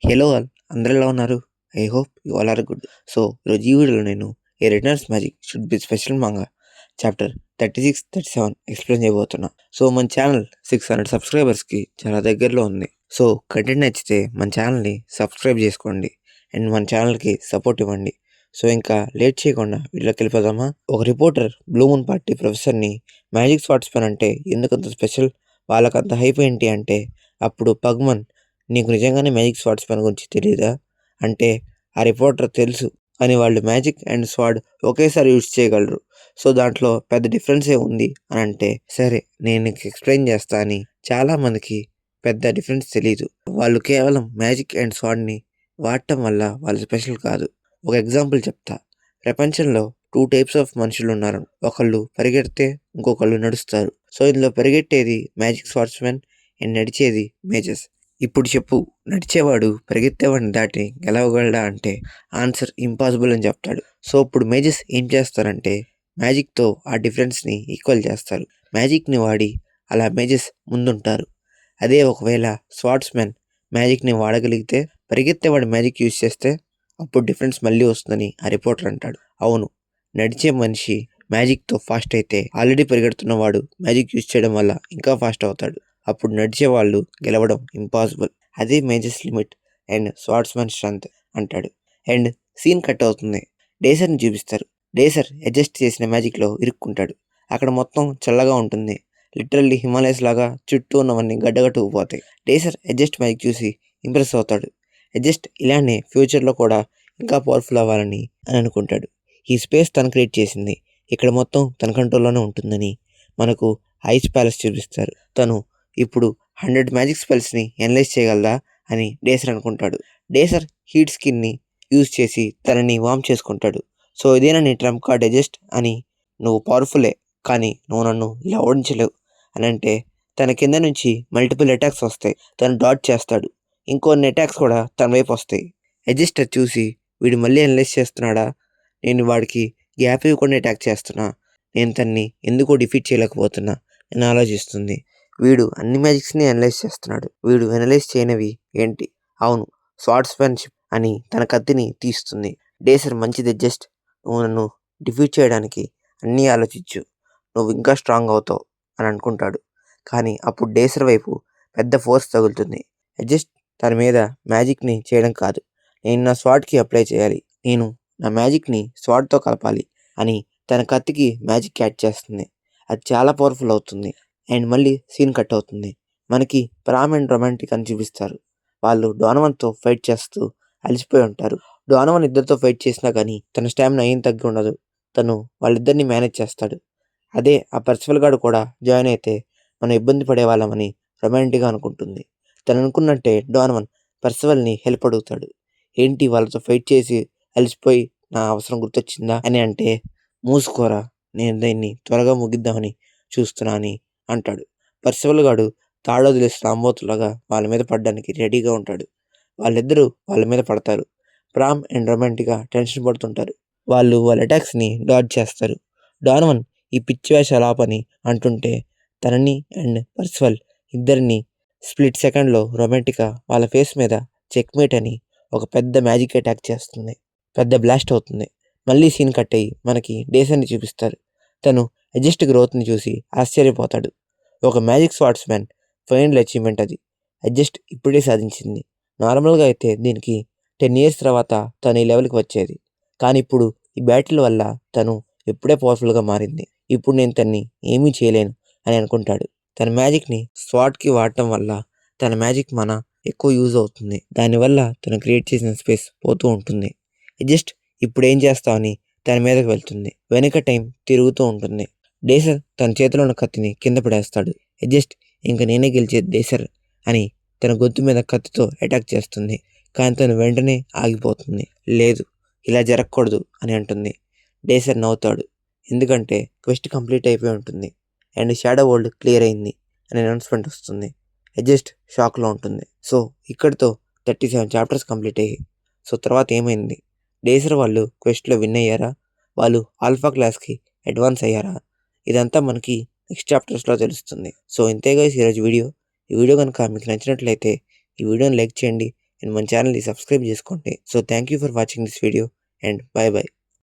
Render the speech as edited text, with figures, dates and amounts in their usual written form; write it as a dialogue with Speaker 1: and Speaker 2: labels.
Speaker 1: Hello all అందరూ ఎలా ఉన్నారు? I hope you all are good. So ఈరోజు ఈ వీడియోలో నేను a returns magic should be special manga chapter 36, 37 explain చేయబోతున్నా. సో మన ఛానల్ 600 సబ్స్క్రైబర్స్కి చాలా దగ్గరలో ఉంది. సో కంటెంట్ నచ్చితే మన ఛానల్ని సబ్స్క్రైబ్ చేసుకోండి అండ్ మన ఛానల్కి సపోర్ట్ ఇవ్వండి. సో ఇంకా లేట్ చేయకుండా వీళ్ళకి వెళ్ళిపోదామా? ఒక రిపోర్టర్ బ్లూ మూన్ పార్టీ ప్రొఫెసర్ని మ్యాజిక్ స్వాట్స్ పెన్ అంటే ఎందుకంత స్పెషల్, వాళ్ళకంత హైప్ ఏంటి అంటే అప్పుడు పగ్మన్, నీకు నిజంగానే మ్యాజిక్ స్వార్డ్స్ పెన్ గురించి తెలీదా అంటే ఆ రిపోర్టర్ తెలుసు అని వాళ్ళు మ్యాజిక్ అండ్ స్వాడ్ ఒకేసారి యూజ్ చేయగలరు. సో దాంట్లో పెద్ద డిఫరెన్సే ఉంది అని అంటే సరే నేను నీకు ఎక్స్ప్లెయిన్ చేస్తా అని చాలా మందికి పెద్ద డిఫరెన్స్ తెలీదు. వాళ్ళు కేవలం మ్యాజిక్ అండ్ స్వాడ్ని వాడటం వల్ల వాళ్ళు స్పెషల్ కాదు. ఒక ఎగ్జాంపుల్ చెప్తా. ప్రపంచంలో 2 టైప్స్ ఆఫ్ మనుషులు ఉన్నారు. ఒకళ్ళు పరిగెడితే ఇంకొకళ్ళు నడుస్తారు. సో ఇందులో పరిగెట్టేది మ్యాజిక్ స్వార్డ్స్ మెన్ అండ్ నడిచేది మేజెస్. ఇప్పుడు చెప్పు, నడిచేవాడు పరిగెత్తేవాడిని దాటి గెలవగలడా అంటే ఆన్సర్ ఇంపాసిబుల్ అని చెప్తాడు. సో ఇప్పుడు మేజెస్ ఏం చేస్తారంటే మ్యాజిక్తో ఆ డిఫరెన్స్ని ఈక్వల్ చేస్తారు. మ్యాజిక్ని వాడి అలా మేజెస్ ముందుంటారు. అదే ఒకవేళ స్వార్డ్స్ మెన్ మ్యాజిక్ని వాడగలిగితే పరిగెత్తేవాడు మ్యాజిక్ యూజ్ చేస్తే అప్పుడు డిఫరెన్స్ మళ్ళీ వస్తుందని ఆ రిపోర్టర్ అంటాడు. అవును, నడిచే మనిషి మ్యాజిక్తో ఫాస్ట్ అయితే ఆల్రెడీ పరిగెడుతున్నవాడు మ్యాజిక్ యూజ్ చేయడం వల్ల ఇంకా ఫాస్ట్ అవుతాడు. అప్పుడు నడిచే వాళ్ళు గెలవడం ఇంపాసిబుల్. అదే మేజర్స్ లిమిట్ అండ్ స్వార్డ్స్మెన్ స్ట్రెంత్ అంటాడు. అండ్ సీన్ కట్ అవుతుంది. డేసర్ని చూపిస్తారు. డేసర్ అడ్జస్ట్ చేసిన మ్యాజిక్లో ఇరుక్కుంటాడు. అక్కడ మొత్తం చల్లగా ఉంటుంది. లిటరల్లీ హిమాలయస్ లాగా చుట్టూ ఉన్నవన్నీ గడ్డగట్టుకుపోతాయి. డేసర్ అడ్జస్ట్ మ్యాజిక్ చూసి ఇంప్రెస్ అవుతాడు. అడ్జస్ట్ ఇలానే ఫ్యూచర్లో కూడా ఇంకా పవర్ఫుల్ అవ్వాలని అని అనుకుంటాడు. ఈ స్పేస్ తను క్రియేట్ చేసింది, ఇక్కడ మొత్తం తన కంట్రోల్లోనే ఉంటుందని మనకు ఐస్ ప్యాలెస్ చూపిస్తారు. తను ఇప్పుడు 100 మ్యాజిక్ స్పెల్స్ని ఎనలైజ్ చేయగలదా అని డేసర్ అనుకుంటాడు. డేసర్ హీట్ స్కిన్ని యూజ్ చేసి తనని వార్మ్ చేసుకుంటాడు. సో ఇదేనా నీ ట్రంప్ కార్డ్ అడ్జస్ట్ అని, నువ్వు పవర్ఫుల్లే కానీ నువ్వు నన్ను ఇలా ఓడించలేవు అని అంటే తన కింద నుంచి మల్టిపుల్ అటాక్స్ వస్తాయి. తను డాట్ చేస్తాడు. ఇంకొన్ని అటాక్స్ కూడా తన వైపు వస్తాయి. అడ్జస్ట్ చూసి వీడు మళ్ళీ ఎనలైజ్ చేస్తున్నాడా, నేను వాడికి గ్యాప్ ఇవ్వకుండా అటాక్ చేస్తున్నా, నేను తన్ని ఎందుకో డిఫీట్ చేయలేకపోతున్నా అని ఆలోచిస్తుంది. వీడు అన్ని మ్యాజిక్స్ని అనలైజ్ చేస్తున్నాడు. వీడు అనలైజ్ చేయనివి ఏంటి? అవును, స్వార్డ్స్మెన్షిప్ అని తన కత్తిని తీస్తుంది. డేసర్ మంచిది అడ్జస్ట్, నువ్వు నన్ను డిఫీట్ చేయడానికి అన్నీ ఆలోచించు, నువ్వు ఇంకా స్ట్రాంగ్ అవుతావు అని అనుకుంటాడు. కానీ అప్పుడు డేసర్ వైపు పెద్ద ఫోర్స్ తగులుతుంది. అడ్జస్ట్ తన మీద మ్యాజిక్ని చేయడం కాదు, నేను నా స్వాడ్కి అప్లై చేయాలి, నేను నా మ్యాజిక్ని స్వాడ్తో కలపాలి అని తన కత్తికి మ్యాజిక్ యాడ్ చేస్తుంది. అది చాలా పవర్ఫుల్ అవుతుంది. అండ్ మళ్ళీ సీన్ కట్ అవుతుంది. మనకి ప్రామ్ అండ్ రొమాంటిక్ అని చూపిస్తారు. వాళ్ళు డోనవన్తో ఫైట్ చేస్తూ అలసిపోయి ఉంటారు. డోనవన్ ఇద్దరితో ఫైట్ చేసినా కానీ తన స్టామినా ఏం తగ్గి ఉండదు. తను వాళ్ళిద్దరిని మేనేజ్ చేస్తాడు. అదే ఆ పర్సివల్ గాడు కూడా జాయిన్ అయితే మనం ఇబ్బంది పడేవాళ్ళమని రొమాంటిక్గా అనుకుంటుంది. తను అనుకున్నట్టే డోనవన్ పర్సివల్ని హెల్ప్ అడుగుతాడు. ఏంటి వాళ్ళతో ఫైట్ చేసి అలసిపోయి నా అవసరం గుర్తొచ్చిందా అని అంటే, మూసుకోరా, నేను దీన్ని త్వరగా ముగిద్దామని చూస్తున్నా అని అంటాడు. పర్సివల్ గాడు తాడొదిలేసి రాంబోతులాగా వాళ్ళ మీద పడడానికి రెడీగా ఉంటాడు. వాళ్ళిద్దరూ వాళ్ళ మీద పడతారు. ప్రామ్ అండ్ రొమాంటిక్గా టెన్షన్ పడుతుంటారు. వాళ్ళు వాళ్ళ అటాక్స్ని డాడ్జ్ చేస్తారు. డోనవన్ ఈ పిచ్చి వేషాలు ఆపని అంటుంటే తనని అండ్ పర్సివల్ ఇద్దరిని స్ప్లిట్ సెకండ్లో రొమాంటిక్గా వాళ్ళ ఫేస్ మీద చెక్మేట్ అని ఒక పెద్ద మ్యాజిక్ అటాక్ చేస్తుంది. పెద్ద బ్లాస్ట్ అవుతుంది. మళ్ళీ సీన్ కట్ అయ్యి మనకి డేసర్ని చూపిస్తారు. తను అడ్జస్ట్ గ్రోత్ని చూసి ఆశ్చర్యపోతాడు. ఒక magic swords man final achievement అది. అడ్జస్ట్ ఇప్పుడే సాధించింది. నార్మల్గా అయితే దీనికి 10 years తర్వాత తను ఈ లెవెల్కి వచ్చేది. కానీ ఇప్పుడు ఈ బ్యాటిల్ వల్ల తను ఎప్పుడే పవర్ఫుల్గా మారింది. ఇప్పుడు నేను తన్ని ఏమీ చేయలేను అని అనుకుంటాడు. తన మ్యాజిక్ని స్వాడ్కి వాడటం వల్ల తన మ్యాజిక్ మన ఎక్కువ యూజ్ అవుతుంది. దానివల్ల తను క్రియేట్ చేసిన స్పేస్ పోతూ ఉంటుంది. అడ్జస్ట్ ఇప్పుడు ఏం చేస్తావని తన మీదకి వెళ్తుంది. వెనక టైం తిరుగుతూ ఉంటుంది. డేసర్ తన చేతిలో ఉన్న కత్తిని కింద పడేస్తాడు. అడ్జస్ట్ ఇంక నేనే గెలిచే డేసర్ అని తన గొంతు మీద కత్తితో అటాక్ చేస్తుంది. కానీ తను వెంటనే ఆగిపోతుంది. లేదు, ఇలా జరగకూడదు అని అంటుంది. డేసర్ నవ్వుతాడు, ఎందుకంటే క్వెస్ట్ కంప్లీట్ అయిపోయి ఉంటుంది అండ్ షాడో వరల్డ్ క్లియర్ అయింది అనే అనౌన్స్మెంట్ వస్తుంది. అడ్జస్ట్ షాక్లో ఉంటుంది. సో ఇక్కడితో 37 చాప్టర్స్ కంప్లీట్ అయ్యాయి. సో తర్వాత ఏమైంది? డేసర్ వాళ్ళు క్వెస్ట్లో విన్ అయ్యారా? వాళ్ళు ఆల్ఫా క్లాస్కి అడ్వాన్స్ అయ్యారా? ఇదంతా మనకి నెక్స్ట్ చాప్టర్స్లో తెలుస్తుంది. సో ఇంతే గైస్ ఈరోజు వీడియో. ఈ వీడియో కనుక మీకు నచ్చినట్లయితే ఈ వీడియోని లైక్ చేయండి అండ్ మన ఛానల్ని సబ్స్క్రైబ్ చేసుకోండి. So thank you for watching this video and by by.